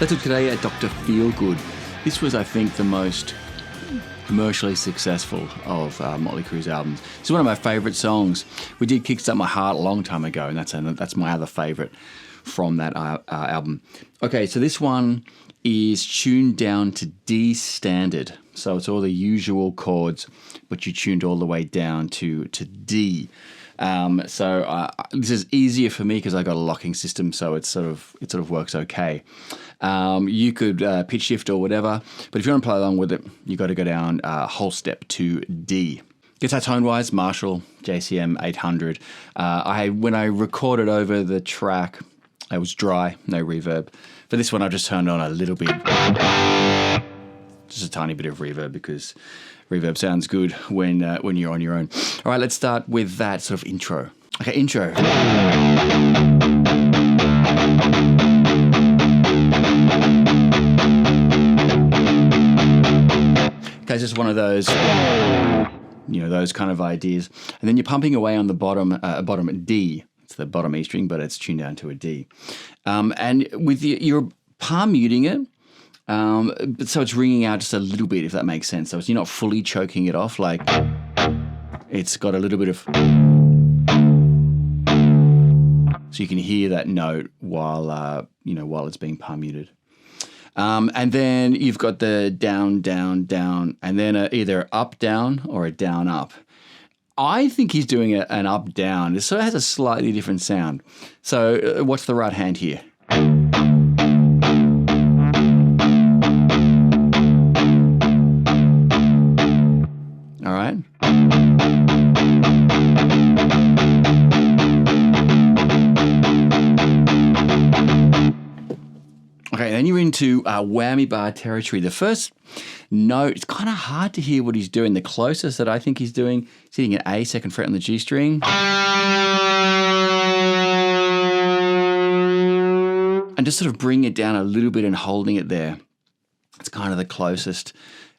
That's it today at Dr. Feelgood. This was, I think, the most commercially successful of Mötley Crüe's albums. It's one of my favourite songs. We did Kickstart My Heart a long time ago, and that's my other favourite from that album. Okay, so this one is tuned down to D standard. So it's all the usual chords, but you tuned all the way down to D. So this is easier for me because I got a locking system, so it sort of works okay. You could pitch shift or whatever, but if you want to play along with it, you got to go down a whole step to D. Guitar tone-wise, Marshall JCM 800. When I recorded over the track, it was dry, no reverb. For this one, I just turned on a little bit, just a tiny bit of reverb because reverb sounds good when you're on your own. All right, let's start with that sort of intro. Okay, intro. Okay, it's just one of those, those kind of ideas. And then you're pumping away on the bottom D. It's the bottom E string, but it's tuned down to a D. And with you're palm muting it, but so it's ringing out just a little bit, if that makes sense. So you're not fully choking it off, like it's got a little bit of, so you can hear that note while it's being palm muted. And then you've got the down, down, down, and then either up, down, or a down, up. I think he's doing an up, down. It sort of has a slightly different sound. So what's the right hand here? All right. Okay, then you're into whammy bar territory. The first note, it's kind of hard to hear what he's doing. The closest that I think he's doing, he's hitting an A, second fret on the G string. And just sort of bringing it down a little bit and holding it there. It's kind of the closest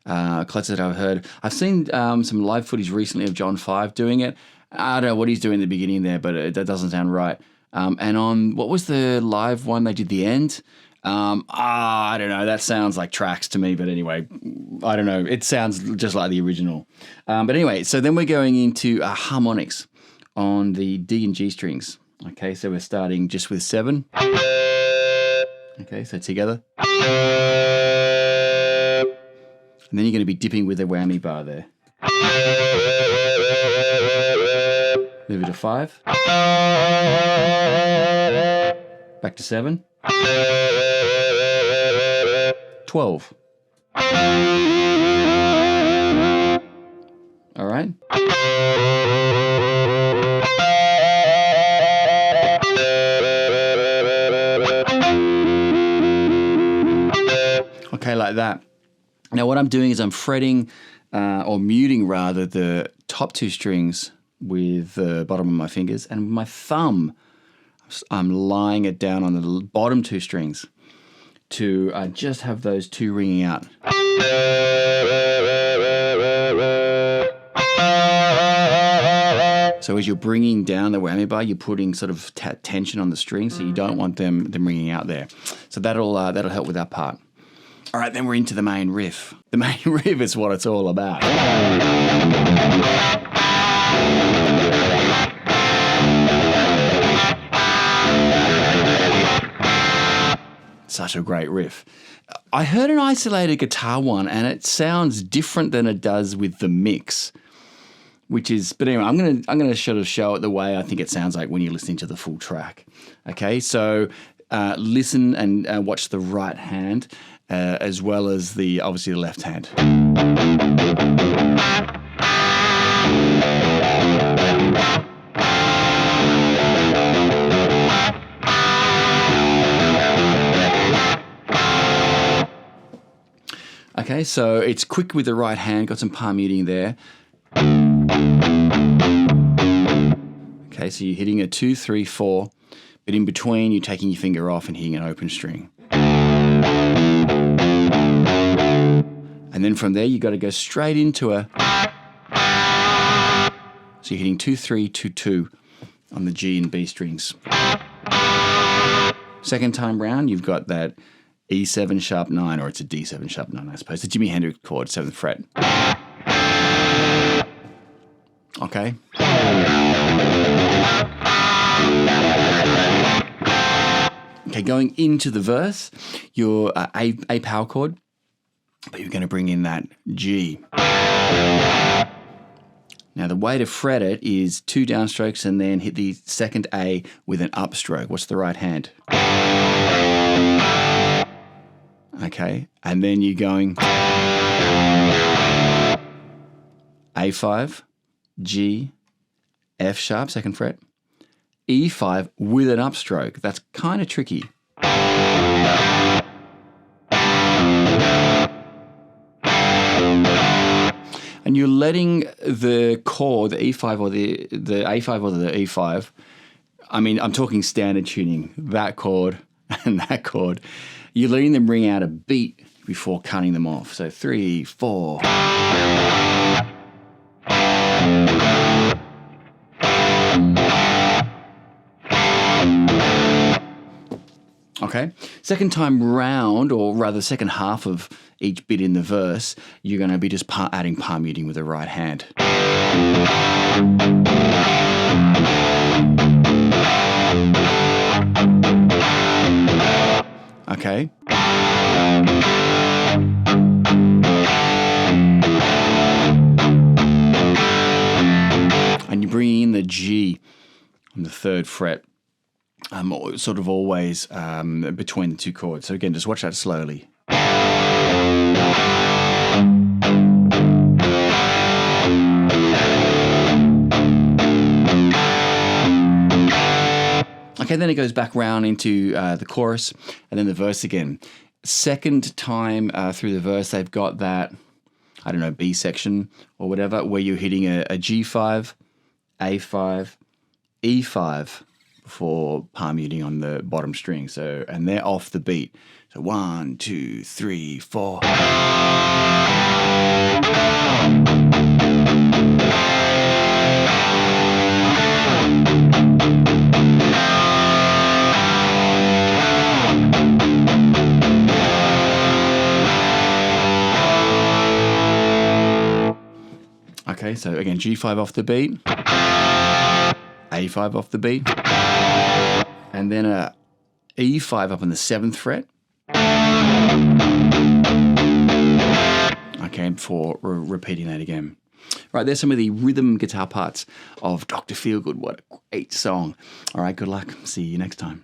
that I've heard. I've seen some live footage recently of John 5 doing it. I don't know what he's doing in the beginning there, but that doesn't sound right. And on, what was the live one they did the end? I don't know. That sounds like tracks to me, but anyway, I don't know. It sounds just like the original. But anyway, so then we're going into harmonics on the D and G strings. Okay, so we're starting just with 7. Okay, so together. And then you're going to be dipping with a whammy bar there. Move it to 5. Back to 7. 12. All right. Okay, like that. Now what I'm doing is I'm fretting or muting rather the top 2 strings with the bottom of my fingers, and with my thumb I'm lying it down on the bottom 2 strings to just have those 2 ringing out. So as you're bringing down the whammy bar, you're putting sort of tension on the strings, so you don't want them ringing out there. So that'll help with that part. All right, then we're into the main riff. The main riff is what it's all about. Such a great riff. I heard an isolated guitar one, and it sounds different than it does with the mix, but anyway, I'm gonna sort of show it the way I think it sounds like when you're listening to the full track. Okay, so listen and watch the right hand as well as obviously the left hand. Okay, so it's quick with the right hand, got some palm muting there. Okay, so you're hitting a 2, 3, 4, but in between you're taking your finger off and hitting an open string. And then from there you got to go straight into a, so you're hitting 2, 3, 2, 2 on the G and B strings. Second time round, you've got that E7 sharp 9, or it's a D7 sharp 9, I suppose. The Jimi Hendrix chord, 7th fret. Okay. Okay, going into the verse, your A power chord, but you're going to bring in that G. Now, the way to fret it is 2 downstrokes and then hit the second A with an upstroke. What's the right hand? Okay, and then you're going A5, G, F sharp, 2nd fret, E5 with an upstroke. That's kind of tricky. And you're letting the chord, the E5 or the A5 or the E5, I mean, I'm talking standard tuning, that chord and that chord, you're letting them ring out a beat before cutting them off. So 3, 4. Okay, second time round, or rather second half of each bit in the verse, you're going to be just adding palm muting with the right hand. Okay. And you bring in the G on the 3rd fret. Sort of always between the 2 chords. So again, just watch that slowly. Okay, then it goes back round into the chorus and then the verse again. Second time through the verse, they've got that, I don't know, B section or whatever, where you're hitting a G5, A5, E5 for palm muting on the bottom string. So, and they're off the beat. So 1, 2, 3, 4. Okay, so again, G5 off the beat, A5 off the beat, and then a E5 up on the 7th fret. Okay, before repeating that again. Right, there's some of the rhythm guitar parts of Dr. Feelgood. What a great song. All right, good luck. See you next time.